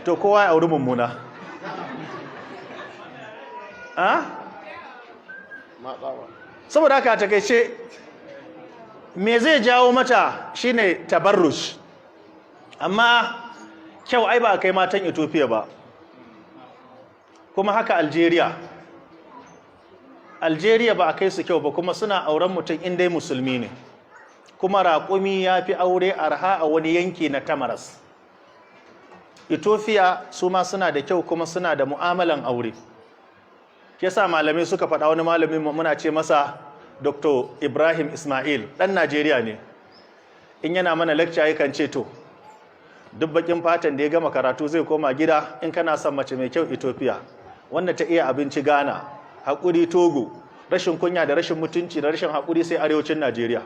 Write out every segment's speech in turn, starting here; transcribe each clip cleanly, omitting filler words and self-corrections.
to kowa ya auri mummuna saboda haka takeice me zai jawo mata shine tabarruj amma kyau ai ba kai matan Ethiopia ba kuma haka Algeria ba a kai su kyau ba kuma suna auren mutum in dai musulmi ne kuma raƙumi ya fi aure arha a wani yanki na Tamaras. Ethiopia su ma suna da kyau kuma suna da mu'amalan aure. Yasa malamai suka faɗa, wani malamin muna ce masa Dr. Ibrahim Ismail, ɗan Najeriya ne. In yana mana lecture yakan ce to, duk bakin fatan da ya gama karatu zai koma gida, in kana son mace mai kyau Ethiopia, wanda ta iya abinci Ghana, haƙuri Togo, rashin kunya da rashin mutunci da rashin haƙuri sai arewacin Najeriya.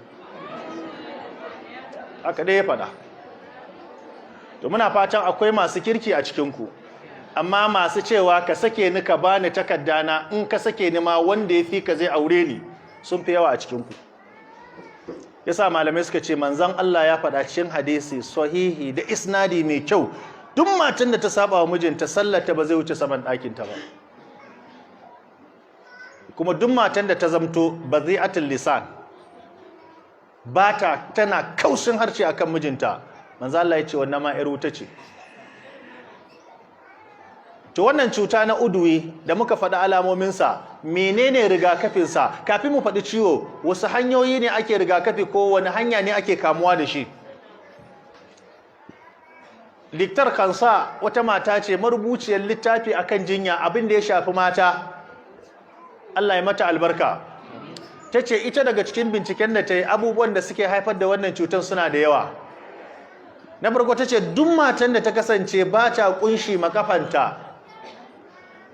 Haka dai ya faɗa. To muna fatan akwai masu kirki a cikinku, amma masu cewa ka sake ni ka bani takaddana, in ka sake ni ma wanda ya fi ka zai aure ni, sun fi yawa a cikinku. Yasa malamai suka ce manzon Allah ya faɗa cikin hadisi sahihi da isnadi mai kyau, duk matan da ta saba wa mijinta sallata ba zai wuce saman ɗakinta ba. Kuma duk matan da ta zamto bazi'atul lisan, bata tana kaushin harshe akan mijinta, manzo Allah ya ce wannan ma 'yar wuta ce. To wannan cuta na udwi da muka faɗi alamominsa, menene rigakafinsa? Kafin mu faɗi ciwo, wasu hanyoyi ne ake rigakafi ko wani hanya ne ake kamuwa da shi? Liktar Kansa wata mata ce marubuciyar littafi akan jinya, abin da ya shafi mata. Allah ya mata albarka. Ta ce ita daga cikin binciken da ta yi, abubuwan da suke haifar da wannan cutar suna da yawa. Na farko ta ce duk matan da ta kasance ba ta kunshi makafanta,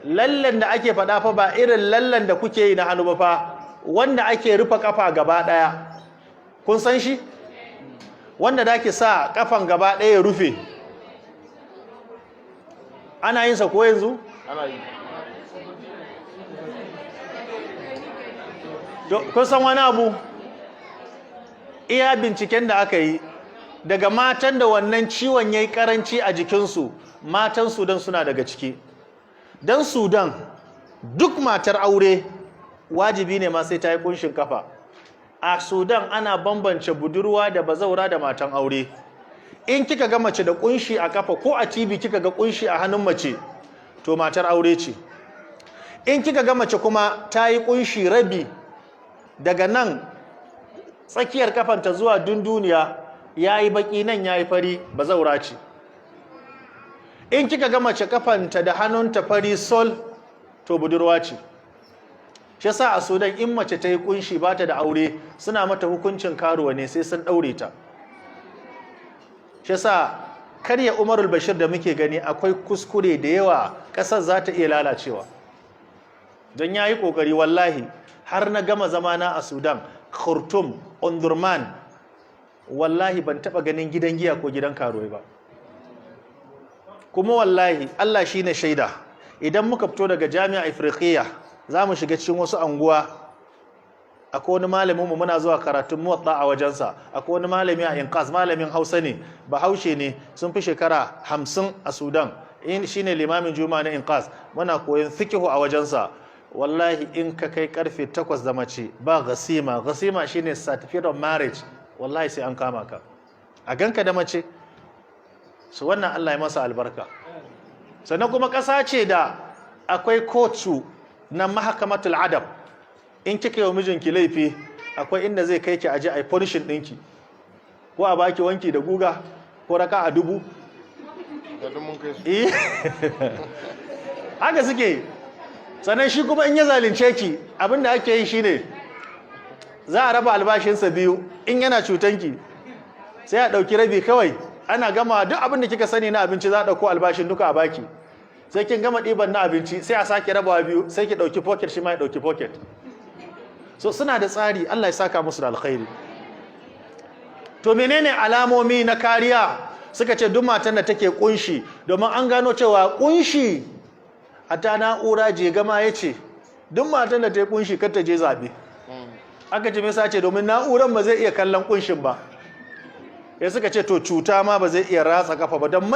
lallan da ake faɗa fa ba irin lallan da kuke yi na hannu ba fa, wanda ake rufe kafa gaba ɗaya. Kun san shi? Wanda da ake sa kafan gaba ɗaya ya rufe. Ana yin sa ko yanzu? Ana yi. Kun san wani abu? Iya binciken da aka yi, daga matan da wannan ciwon ya yi karanci a jikinsu, matan Sudan suna daga ciki. Don Sudan, duk matar aure wajibi ne ma sai ta yi kunshin kafa. A Sudan ana bambance budurwa da bazaura da matan aure. In kika ga mace da kunshi a kafa ko a TV kika ga kunshi a hannun mace, to matar aure ce. In kika ga mace kuma ta yi kunshi rabi daga nan tsakiyar kafanta zuwa dunduniya, ya yi baki nan ya yi fari, bazaura ce. In kika ga mace kafanta da hannunta fari sol, to budurwa ce. Shi yasa a Sudan in mace ta yi kunshi ba ta da aure, suna mata hukuncin karuwa ne, sai sun daure ta. Shi yasa karya Umarul Bashir da muke gani akwai kuskure da yawa, ƙasar za ta iya lalacewa. Don ya yi ƙoƙari wallahi, har na gama zamana a Sudan, Khartoum, Omdurman, wallahi ban taɓa ganin gidan giya ko gidan karuwai ba. Kuma wallahi Allah shi ne shaida, idan muka fito daga Jami'a Ifriqiya za mu shiga cikin wasu anguwa, akwai wani malaminmu muna zuwa karatun muwatta a wajensa, akwai wani malami a Inqaz, malamin Hausa ne, Bahaushe ne, sun fi shekara 50 a Sudan, shi ne limamin Juma'a na Inqaz, muna koyon fikihu a wajensa. Wallahi in ka kai karfe 8 da mace ba gasima shine certificate of marriage, wallahi sai an kama ka a ganka da mace. Su wannan Allah ya masa albarka. Sannan kuma ƙasa ce da akwai kotu na mahakamatul adab, in kika yi wa mijinki laifi akwai inda zai kai ki aje a punishing ɗinki, ko a baki wanki da guga ko raka a 1000. Haka suke. Sannan shi kuma in ya zalunce ki, abinda ake yi shine za a raba albashinsa biyu, in yana cutanki sai a ɗauki rabi kawai, ana gama duk abin da kika sani na abinci za a ɗauko albashin duka a baki, sai kin gama ɗiban na abinci sai a sake rabawa biyu, sai ki ɗauki pocket, shi ma ya ɗauki pocket. So suna da tsari, Allah ya saka musu da alkhairi. To menene alamomi na kariya? Suka ce duk matan da take kunshi, domin an gano cewa kunshi a ta na'ura je gama ya ce duk matan da ta yi kunshi kar ta je zaɓe. Aka ce me yasa? Ce domin na'uran ba zai iya kallon kunshin ba. Ya suka ce to cuta ma ba zai iya ratsa kafa ba, don